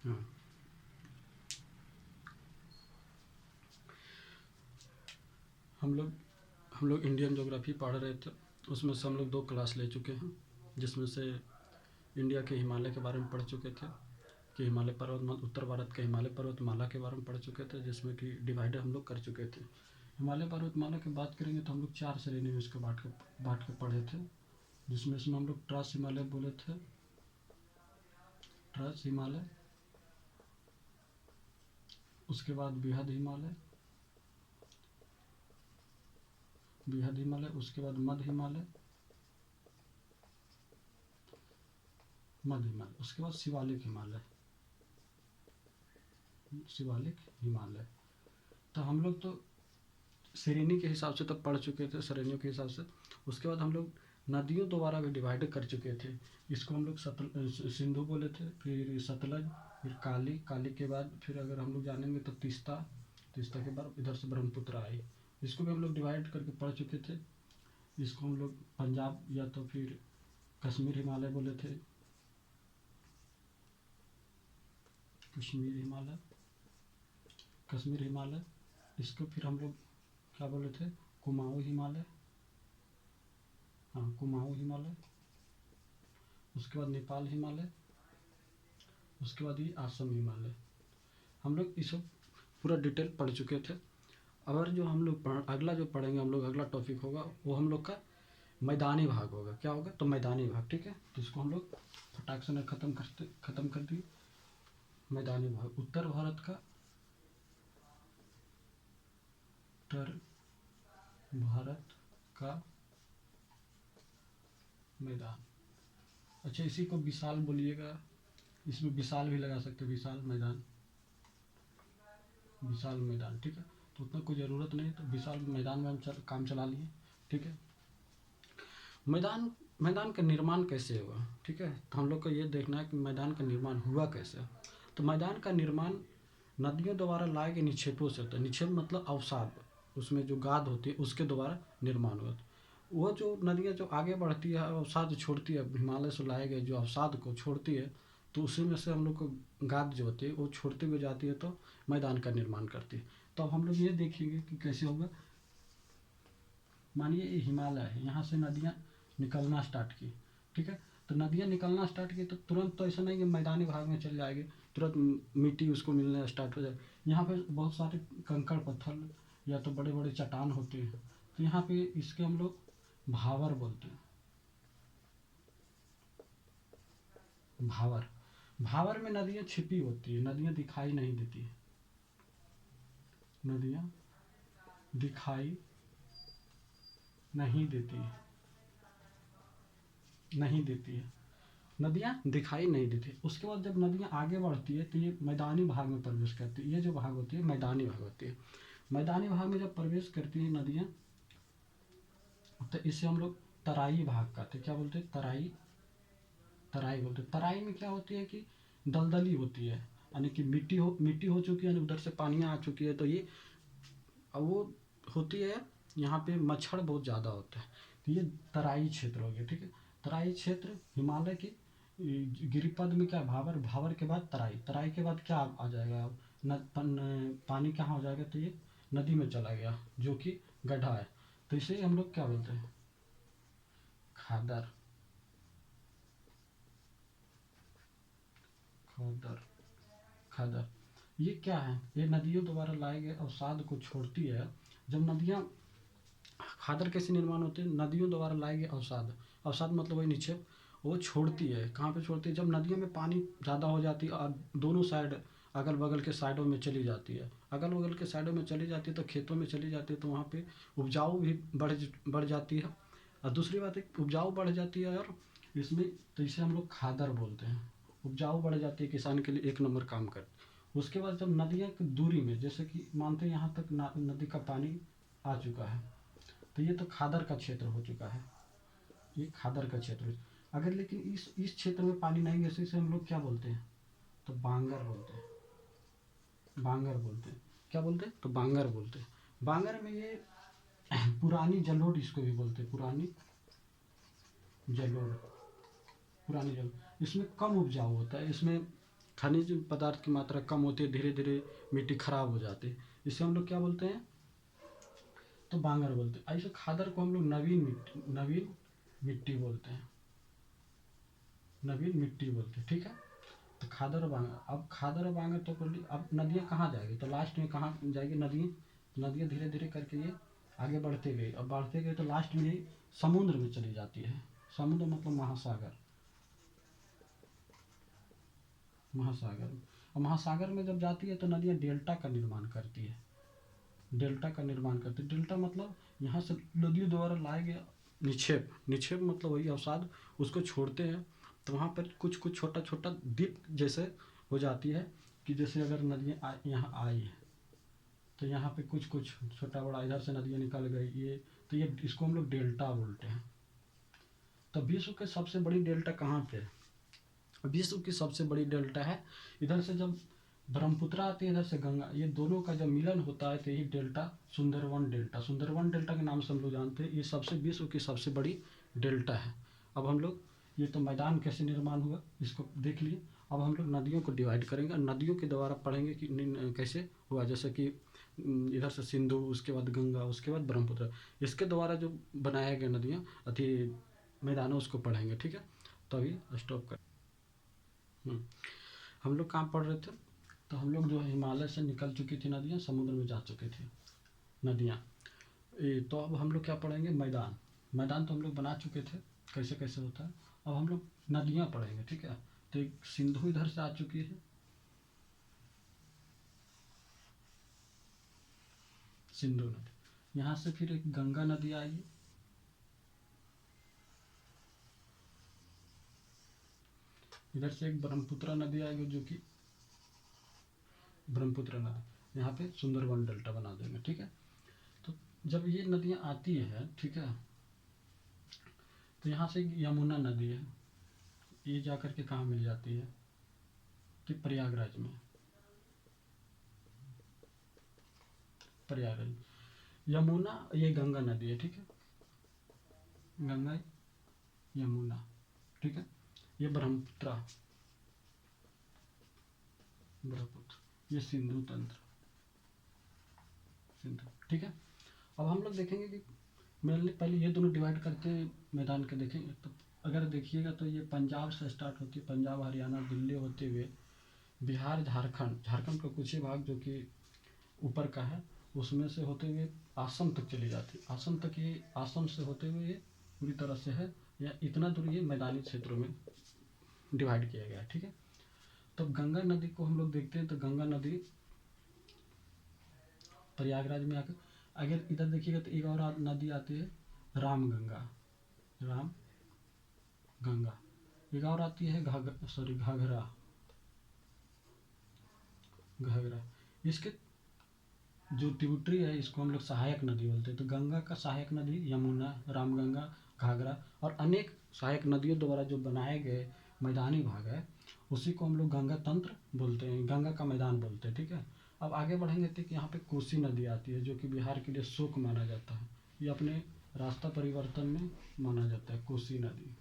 हाँ, हम लोग हम लोग इंडियन ज्योग्राफी पढ़ रहे थे, उसमें से हम लोग 2 क्लास ले चुके हैं, जिसमें से इंडिया के हिमालय के बारे में पढ़ चुके थे कि हिमालय पर्वत, उत्तर भारत के हिमालय पर्वतमाला के बारे में पढ़ चुके थे, जिसमें कि डिवाइड हम लोग कर चुके थे। हिमालय पर्वतमाला की बात करेंगे तो हम लोग 4 श्रेणी में इसको बांट के पढ़े थे, जिसमें इसमें हम लोग ट्रांस हिमालय बोले थे, ट्रांस हिमालय, उसके बाद बृहद हिमालय, उसके बाद मध्य हिमालय, उसके बाद शिवालिक हिमालय। तो हम लोग तो श्रेणी के हिसाब से तो पढ़ चुके थे, श्रेणियों के हिसाब से। उसके बाद हम लोग नदियों द्वारा भी डिवाइड कर चुके थे। इसको हम लोग सिंधु बोले थे, फिर सतलज, फिर काली के बाद फिर अगर हम लोग जानेंगे तो तीस्ता के बाद इधर से ब्रह्मपुत्र आई। इसको भी हम लोग डिवाइड करके पढ़ चुके थे। इसको हम लोग पंजाब या तो फिर कश्मीर हिमालय बोले थे, कश्मीर हिमालय। इसको फिर हम लोग क्या बोले थे, कुमाऊँ हिमालय, हाँ कुमाऊँ हिमालय। उसके बाद नेपाल हिमालय, उसके बाद ये आसम हिमालय। हम लोग इस पूरा डिटेल पढ़ चुके थे। और जो हम लोग अगला जो पढ़ेंगे हम लोग, अगला टॉपिक होगा वो हम लोग का मैदानी भाग होगा। क्या होगा, तो मैदानी भाग, ठीक है। तो इसको हम लोग फटाक से ख़त्म कर दिए। मैदानी भाग, उत्तर भारत का मैदान। अच्छा, इसी को विशाल बोलिएगा, इसमें विशाल भी लगा सकते, विशाल मैदान, ठीक है। तो उतना कोई ज़रूरत नहीं, तो विशाल मैदान में हम काम चला लिए, ठीक है। मैदान का निर्माण कैसे हुआ, ठीक है। तो हम लोग को ये देखना है कि मैदान का निर्माण हुआ कैसे। तो मैदान का निर्माण नदियों द्वारा लाए गए निक्षेपों से होता है। निक्षेप मतलब अवसाद, उसमें जो गाद होती है उसके द्वारा निर्माण हुआ। वो जो नदियाँ जो आगे बढ़ती है, अवसाद छोड़ती है, हिमालय से लाए गए जो अवसाद को छोड़ती है, तो उसी में से हम लोग को गाद जो होती है वो छोड़ती हुई जाती है, तो मैदान का निर्माण करती है। तो अब हम लोग ये देखेंगे कि कैसे होगा। मानिए ये हिमालय है, यहाँ से नदियाँ निकलना स्टार्ट की, ठीक है। तो नदियाँ निकलना स्टार्ट की तो तुरंत तो ऐसा नहीं कि मैदानी भाग में चल जाएगी, तुरंत मिट्टी उसको मिलना स्टार्ट हो जाए। यहाँ पे बहुत सारे कंकड़ पत्थर या तो बड़े बड़े चट्टान होते हैं, तो यहाँ पे इसके हम लोग भावर बोलते हैं। भावर में नदियाँ छिपी होती है, नदियाँ दिखाई नहीं देती है, नदियाँ दिखाई नहीं देती है, नदियाँ दिखाई नहीं देती। उसके बाद जब नदियाँ आगे बढ़ती है तो ये मैदानी भाग में प्रवेश करती है। ये जो भाग होती है मैदानी भाग होती है। मैदानी भाग में जब प्रवेश करती है नदियाँ, तो इसे हम लोग तराई भाग कहते हैं। क्या बोलते हैं, तराई बोलते हैं। तराई में क्या होती है कि दलदली होती है, यानी कि मिट्टी हो चुकी है, उधर से पानियाँ आ चुकी है, तो ये अब वो होती है। यहाँ पे मच्छर बहुत ज़्यादा होता है, तो ये तराई क्षेत्र हो गया, ठीक है। तराई क्षेत्र हिमालय की गिरिपद में क्या, भावर के बाद तराई के बाद क्या आ जाएगा, पानी कहाँ हो जाएगा, तो ये नदी में चला गया, जो कि गड्ढा है। तो इसे हम लोग क्या बोलते हैं, खादर। खादर ये क्या है, ये नदियों द्वारा लाए गए अवसाद को छोड़ती है। जब नदियाँ, खादर कैसे निर्माण होते हैं, नदियों द्वारा लाए गए अवसाद मतलब वही निक्षेप, वो छोड़ती है। कहाँ पे छोड़ती है, जब नदियों में पानी ज़्यादा हो जाती है और दोनों साइड अगल बगल के साइडों में चली जाती है, तो खेतों में चली जाती है, तो वहाँ पे उपजाऊ भी बढ़ जाती है। और दूसरी बात है, उपजाऊ बढ़ जाती है, और इसमें तो इसे हम लोग खादर बोलते हैं। उपजाऊ बढ़ जाती है, किसान के लिए एक नंबर काम कर। उसके बाद जब नदियाँ की दूरी में, जैसे कि मानते हैं यहाँ तक नदी का पानी आ चुका है, तो ये तो खादर का क्षेत्र हो चुका है, ये खादर का क्षेत्र। अगर लेकिन इस क्षेत्र में पानी नहीं है, इसे हम लोग क्या बोलते हैं, तो बांगर बोलते हैं। क्या बोलते हैं, तो बांगर बोलते हैं। बांगर में ये पुरानी जलोढ़ इसको भी बोलते हैं, पुरानी जलोढ़। इसमें कम उपजाऊ होता है, इसमें खनिज पदार्थ की मात्रा कम होती है, धीरे धीरे मिट्टी खराब हो जाती है, इसे हम लोग क्या बोलते हैं, तो बांगर बोलते हैं। ऐसे खादर को हम लोग नवीन मिट्टी बोलते हैं, नवीन मिट्टी बोलते हैं, ठीक है। तो खादर और बांगर, अब खादर और बांगर तो कर ली, अब नदियाँ कहाँ जाएगी, तो लास्ट में कहाँ जाएगी, नदियाँ धीरे धीरे करके ये आगे बढ़ते गए, अब बढ़ते गए तो लास्ट में ये समुद्र में चली जाती है। समुद्र मतलब महासागर, महासागर। और महासागर में जब जाती है तो नदियाँ डेल्टा का निर्माण करती है, डेल्टा का निर्माण करती है। डेल्टा मतलब यहाँ से नदियों द्वारा लाए गए निक्षेप मतलब वही अवसाद, उसको छोड़ते हैं तो वहाँ पर कुछ कुछ छोटा छोटा द्वीप जैसे हो जाती है, कि जैसे अगर नदियाँ यहाँ आई है तो यहाँ पे कुछ कुछ छोटा बड़ा इधर से नदियाँ निकल गई, ये तो ये इसको हम लोग डेल्टा बोलते हैं। तो विश्व के सबसे बड़ी डेल्टा कहाँ पे है, विश्व की सबसे बड़ी डेल्टा है इधर से जब ब्रह्मपुत्र आती है, इधर से गंगा, ये दोनों का जब मिलन होता है तो यही डेल्टा सुंदरवन डेल्टा के नाम से हम लोग जानते हैं, ये सबसे विश्व की सबसे बड़ी डेल्टा है। अब हम लोग ये तो मैदान कैसे निर्माण हुआ इसको देख लिए, अब हम लोग नदियों को डिवाइड करेंगे, नदियों के द्वारा पढ़ेंगे कि कैसे हुआ, जैसे कि इधर से सिंधु, उसके बाद गंगा, उसके बाद ब्रह्मपुत्र, इसके द्वारा जो बनाया गया नदियाँ अति मैदानों उसको पढ़ेंगे, ठीक है। तो अभी स्टॉप कर। हम लोग कहाँ पढ़ रहे थे, तो हम लोग जो हिमालय से निकल चुकी थी नदियाँ, समुद्र में जा चुकी थी नदियाँ। तो अब हम लोग क्या पढ़ेंगे, मैदान तो हम लोग बना चुके थे कैसे कैसे होता है, अब हम लोग नदियाँ पढ़ेंगे, ठीक है। तो एक सिंधु इधर से आ चुकी है, सिंधु नदी, यहाँ से फिर एक गंगा नदी आई, इधर से एक ब्रह्मपुत्र नदी आएगी जो कि ब्रह्मपुत्र नदी, यहाँ पे सुंदरवन डेल्टा बना देंगे, ठीक है। तो जब ये नदियाँ आती है, ठीक है, तो यहाँ से यमुना नदी है, ये जाकर के कहाँ मिल जाती है, कि प्रयागराज में, प्रयागराज। यमुना ये गंगा नदी है, ठीक है, गंगा यमुना, ठीक है। ये ब्रह्मपुत्र, ये सिंधु तंत्र, सिंधु, ठीक है। अब हम लोग देखेंगे कि मेनली पहले ये दोनों डिवाइड करके मैदान के देखेंगे, तो अगर देखिएगा तो ये पंजाब से स्टार्ट होती है, पंजाब हरियाणा दिल्ली होते हुए बिहार झारखंड का कुछ ही भाग जो कि ऊपर का है, उसमें से होते हुए असम तक चली जाती है, असम तक, ये असम से होते हुए ये पूरी तरह से है, या इतना दूर ये मैदानी क्षेत्रों में डिवाइड किया गया है, ठीक है। तो गंगा नदी को हम लोग देखते हैं, तो गंगा नदी प्रयागराज में आकर, अगर इधर देखिएगा तो एक और नदी आती है राम गंगा, एक और आती है घाघरा। इसके जो ट्रिब्यूटरी है इसको हम लोग सहायक नदी बोलते हैं। तो गंगा का सहायक नदी यमुना, रामगंगा, घाघरा और अनेक सहायक नदियों द्वारा जो बनाए गए मैदानी भाग है उसी को हम लोग गंगा तंत्र बोलते हैं, गंगा का मैदान बोलते हैं, ठीक है। अब आगे बढ़ेंगे तो यहाँ पे कोसी नदी आती है जो कि बिहार के लिए शोक माना जाता है, ये अपने रास्ता परिवर्तन में माना जाता है, कोसी नदी।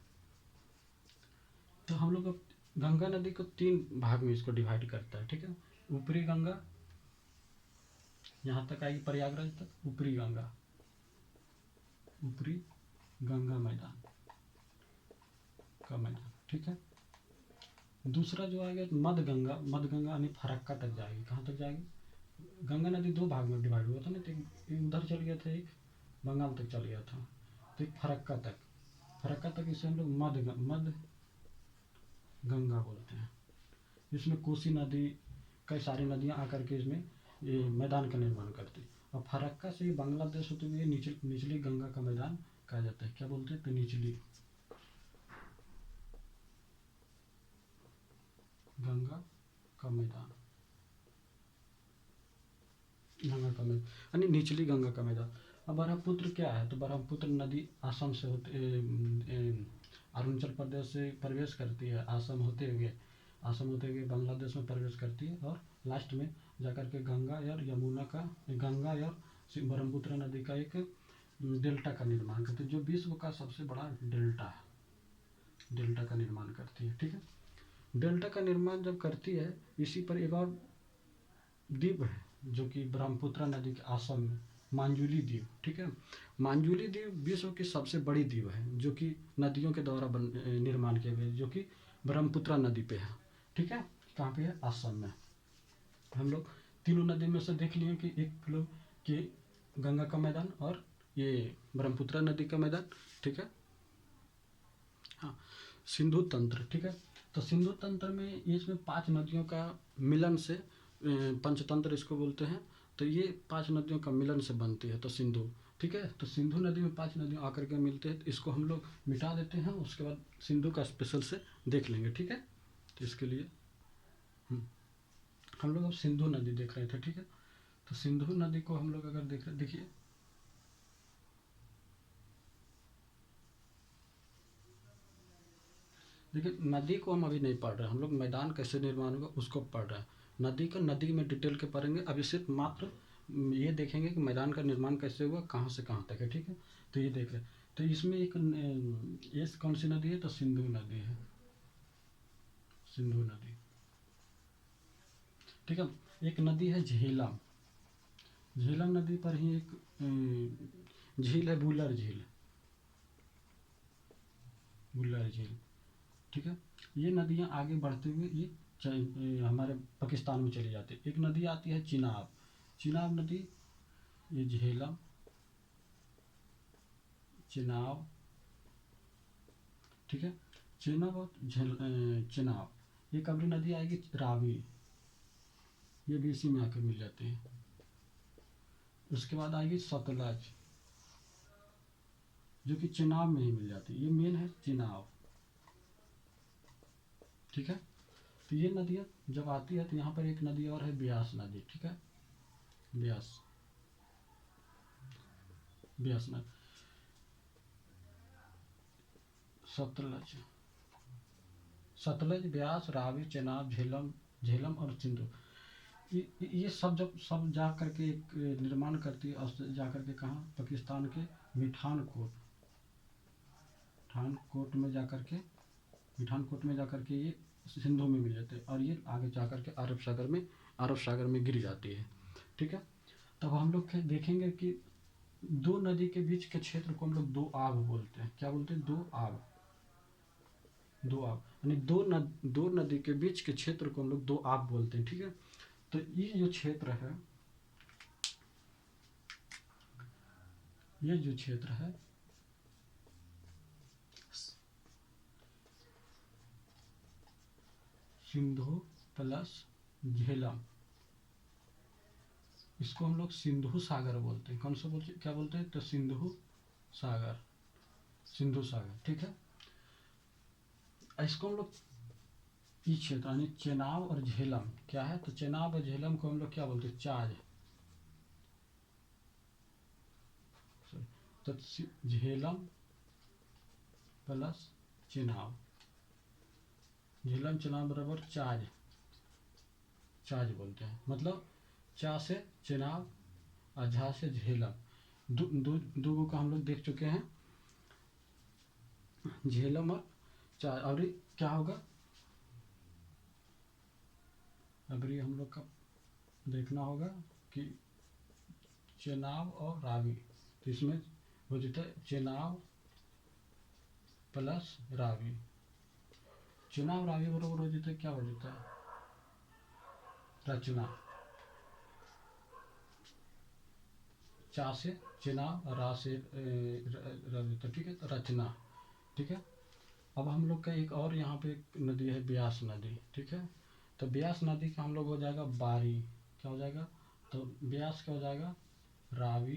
तो हम लोग अब गंगा नदी को 3 भाग में इसको डिवाइड करता है, ठीक है। ऊपरी गंगा यहाँ तक आएगी प्रयागराज तक, ऊपरी गंगा मैदान का मैदान, ठीक है। दूसरा जो आएगा मध्य गंगा यानी फरक्का तक जाएगी, कहाँ तक जाएगी, गंगा नदी 2 भाग में डिवाइड हुआ था ना, तो एक उधर चल गया था, एक बंगाल तक चल गया था, तो एक फरक्का तक इसे हम लोग मध्य गंगा बोलते हैं। इसमें कोसी नदी, कई सारी नदियाँ आकर के इसमें ये मैदान का निर्माण करती है। और फरक्का से बांग्लादेश होते हुए निचली गंगा का मैदान कहा जाता है, क्या बोलते हैं, तो निचली गंगा का मैदान, यानी निचली गंगा का मैदान। अब ब्रह्मपुत्र क्या है, तो ब्रह्मपुत्र नदी असम से अरुणाचल प्रदेश से प्रवेश करती है, असम होते हुए बांग्लादेश में प्रवेश करती है, और लास्ट में जाकर के गंगा और ब्रह्मपुत्र नदी का एक डेल्टा का निर्माण करती है, जो विश्व का सबसे बड़ा डेल्टा का निर्माण करती है, ठीक है। डेल्टा का निर्माण जब करती है, इसी पर एक और द्वीप है जो कि ब्रह्मपुत्र नदी के आसम में, मांजुली द्वीप। ठीक है, मांजुली द्वीप विश्व की सबसे बड़ी द्वीप है जो कि नदियों के द्वारा निर्माण किया गया, जो कि ब्रह्मपुत्र नदी पे है। ठीक है, कहाँ पे है? आसम में। हम लोग तीनों नदी में से देख लिए कि एक लोग कि गंगा का मैदान और ये ब्रह्मपुत्र नदी का मैदान। ठीक है, हाँ, सिंधु तंत्र। ठीक है, तो सिंधु तंत्र में इसमें 5 नदियों का मिलन से पंचतंत्र इसको बोलते हैं। तो ये 5 नदियों का मिलन से बनती है तो सिंधु। ठीक है, तो सिंधु नदी में 5 नदियाँ आकर के मिलते हैं, तो इसको हम लोग मिटा देते हैं, उसके बाद सिंधु का स्पेशल से देख लेंगे। ठीक है, तो इसके लिए हम लोग अब सिंधु नदी देख रहे थे। ठीक है, तो सिंधु नदी को हम लोग अगर देख रहे, देखिए देखिए नदी को हम अभी नहीं पढ़ रहे हैं, हम लोग मैदान कैसे निर्माण होगा उसको पढ़ रहे हैं। नदी का नदी में डिटेल के पढ़ेंगे, अभी सिर्फ मात्र ये देखेंगे कि मैदान का निर्माण कैसे हुआ, कहाँ से कहाँ तक है। ठीक है, तो ये देख रहे हैं। तो इसमें एक ये कौन सी नदी है? तो सिंधु नदी है, सिंधु नदी। ठीक है, एक नदी है झेलम। झेलम नदी पर ही एक झील है, बुलर झील, बुलर झील। ठीक है, ये नदियाँ आगे बढ़ते हुए ये हमारे पाकिस्तान में चली जाती है। एक नदी आती है चिनाब, चिनाब नदी, ये झेलम, चिनाब। ठीक है, चिनाब और चिनाब। एक अगली नदी आएगी रावी, ये भी इसी में आकर मिल जाते हैं। उसके बाद आएगी सतलज, जो कि चिनाब में ही मिल जाती है, ये मेन है चिनाब। ठीक है, तो ये नदियाँ जब आती है तो यहाँ पर एक नदी और है ब्यास नदी। ठीक है, ब्यास, ब्यास नदी, सतलज, सतलज, ब्यास, रावी, चेनाब, झेलम, झेलम और सिंधु, ये सब जब सब जा करके एक निर्माण करती है, और जा करके कहाँ? पाकिस्तान के मिठानकोट, मिठानकोट में जा करके, मिठानकोट में जा करके ये सिंधु में मिल जाते हैं, और ये आगे जा करके अरब सागर में गिर जाती है। ठीक है, तब हम लोग देखेंगे कि दो नदी के बीच के क्षेत्र को हम लोग दो आब बोलते हैं। क्या बोलते हैं? दो आब, दो आब, यानी दो नदी के बीच के क्षेत्र को हम लोग दो आब बोलते हैं। ठीक है, तो ये जो क्षेत्र है, ये जो क्षेत्र है सिंधु प्लस झेलम, इसको हम लोग सिंधु सागर बोलते हैं। कौन सा बोलते, क्या बोलते हैं? तो सिंधु सागर, सिंधु सागर। ठीक है, इसको हम लोग ई क्षेत्र यानी चेनाब और झेलम क्या है? तो चेनाब और झेलम को हम लोग क्या बोलते हैं? चाज। तो झेलम प्लस चेनाब, झेलम चेनाब बराबर चाज, चाज बोलते हैं। मतलब चा से चेनाब और झा से झेलम, दो का हम लोग देख चुके हैं, झेलम और चाज। और क्या होगा? अभी हम लोग का देखना होगा कि चेनाब और रावी, तो इसमें हो जाता है चेनाब प्लस रावी, चेनाब रावी बराबर हो जाता है, क्या हो जाता है? रचना, चा से चेनाब, रा से रवि, तो ठीक है, तो रचना। ठीक है, अब हम लोग का एक और यहाँ पे एक नदी है ब्यास नदी। ठीक है, तो ब्यास नदी का हम लोग हो जाएगा बारी, क्या हो जाएगा? तो ब्यास क्या हो जाएगा? रावी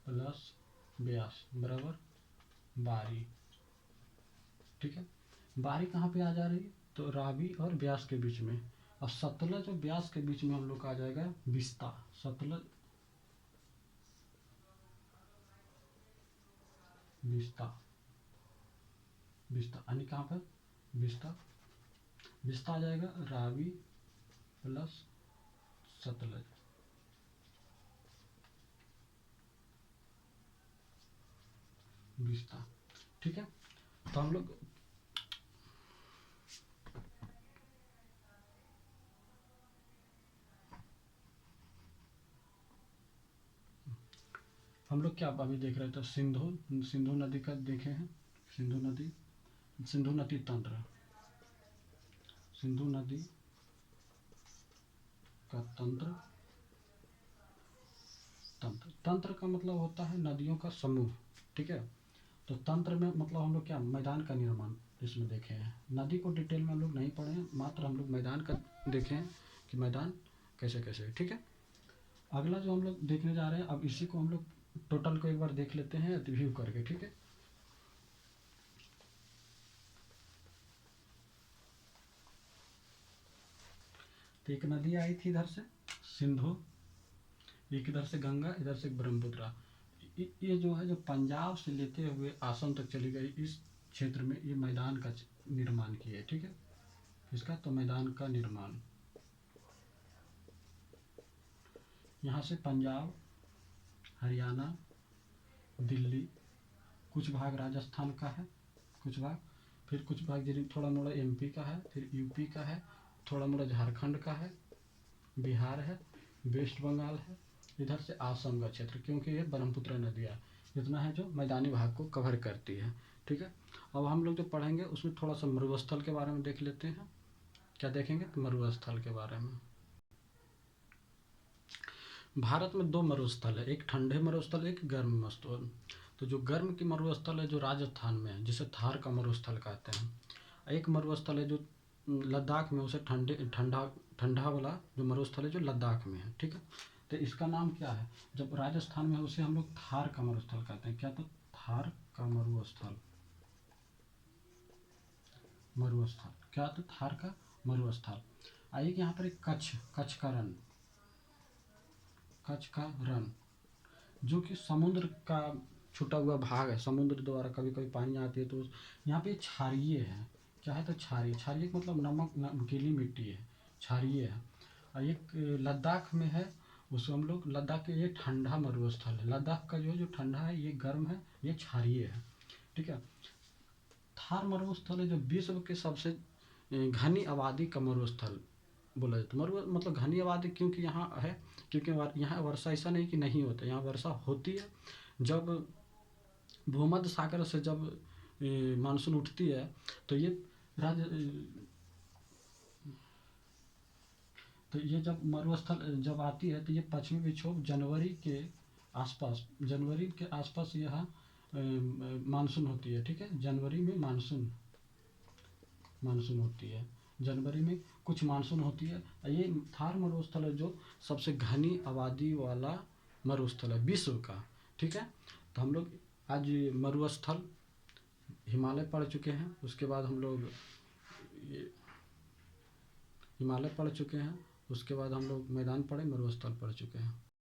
प्लस ब्यास बराबर बारी। ठीक है, बारी कहाँ पे आ जा रही है? तो रावी और ब्यास के बीच में। और सतलज और ब्यास के बीच में हम लोग का आ जाएगा बिस्ता, सतलज बिस्ता, बिस्ता यानी कहाँ पर? बिस्ता, बिस्ता आ जाएगा रावी प्लस सतलज, बिस्ता। ठीक है, तो हम लोग हम लोग क्या अभी देख रहे थे, सिंधु नदी का देखे हैं, सिंधु नदी तंत्र, सिंधु नदी का तंत्र, तंत्र का मतलब होता है नदियों का समूह, ठीक है। तो तंत्र में मतलब हम लोग क्या मैदान का निर्माण इसमें देखे हैं। नदी को डिटेल में हम लोग नहीं पढ़े हैं, मात्र हम लोग मैदान का देखे हैं कि मैदान कैसे कैसे है, ठीक है। अगला जो हम लोग देखने जा रहे हैं, अब इसी को हम लोग टोटल को एक बार देख लेते हैं रिव्यू करके, ठीक है। तो एक नदी आई थी इधर से सिंधु, एक इधर से गंगा, इधर से ब्रह्मपुत्र। ये जो है जो पंजाब से लेते हुए आसाम तक चली गई, इस क्षेत्र में ये मैदान का निर्माण किए, ठीक है। इसका तो मैदान का निर्माण यहाँ से पंजाब, हरियाणा, दिल्ली, कुछ भाग राजस्थान का है, कुछ भाग, फिर कुछ भाग थोड़ा मोड़ा एमपी का है, फिर यूपी का है, थोड़ा मोड़ा झारखंड का है, बिहार है, वेस्ट बंगाल है, इधर से आसाम का क्षेत्र, क्योंकि ये ब्रह्मपुत्र नदियाँ इतना है जो मैदानी भाग को कवर करती है, ठीक है। अब हम लोग जो पढ़ेंगे उसमें थोड़ा सा मरुस्थल के बारे में देख लेते हैं। क्या देखेंगे? मरुस्थल के बारे में। भारत में दो मरुस्थल है, एक ठंडे मरुस्थल, एक गर्म मरुस्थल। तो जो गर्म की मरुस्थल है जो राजस्थान में है, जिसे थार का मरुस्थल कहते हैं। एक मरुस्थल है जो लद्दाख में, उसे ठंडा वाला जो मरुस्थल है जो लद्दाख में है, ठीक है। तो इसका नाम क्या है? जब राजस्थान में है उसे हम लोग थार का मरुस्थल कहते हैं। क्या? तो थार का मरुस्थल, क्या? तो थार का मरुस्थल। आइए यहाँ पर एक कच्छ का रण, जो कि समुद्र का छुटा हुआ भाग है, समुद्र द्वारा कभी कभी पानी आती है तो यहाँ पे क्षारीय है। क्या है? तो क्षारीय मतलब नमकीली मिट्टी है, क्षारीय है। और एक लद्दाख में है, उसको हम लोग लद्दाख के, ये ठंडा मरुस्थल है। लद्दाख का जो ठंडा है ये गर्म है, ये क्षारीय है, ठीक है। थार मरुस्थल है जो विश्व के सबसे घनी आबादी का मरुस्थल बोला जाता है। मरु मतलब घनी आबादी क्योंकि यहाँ है, क्योंकि यहाँ वर्षा ऐसा नहीं कि नहीं होता, यहाँ वर्षा होती है। जब भूमध्य सागर से जब मानसून उठती है तो ये ये जब मरुस्थल जब आती है तो ये पश्चिमी विक्षोभ जनवरी के आसपास यहाँ मानसून होती है, ठीक है। जनवरी में मानसून होती है, जनवरी में कुछ मानसून होती है। ये थार मरुस्थल है जो सबसे घनी आबादी वाला मरुस्थल है विश्व का, ठीक है। तो हम लोग आज मरुस्थल हिमालय पढ़ चुके हैं, उसके बाद हम लोग हिमालय पढ़ चुके हैं, उसके बाद हम लोग मैदान पढ़े, मरुस्थल पढ़ चुके हैं।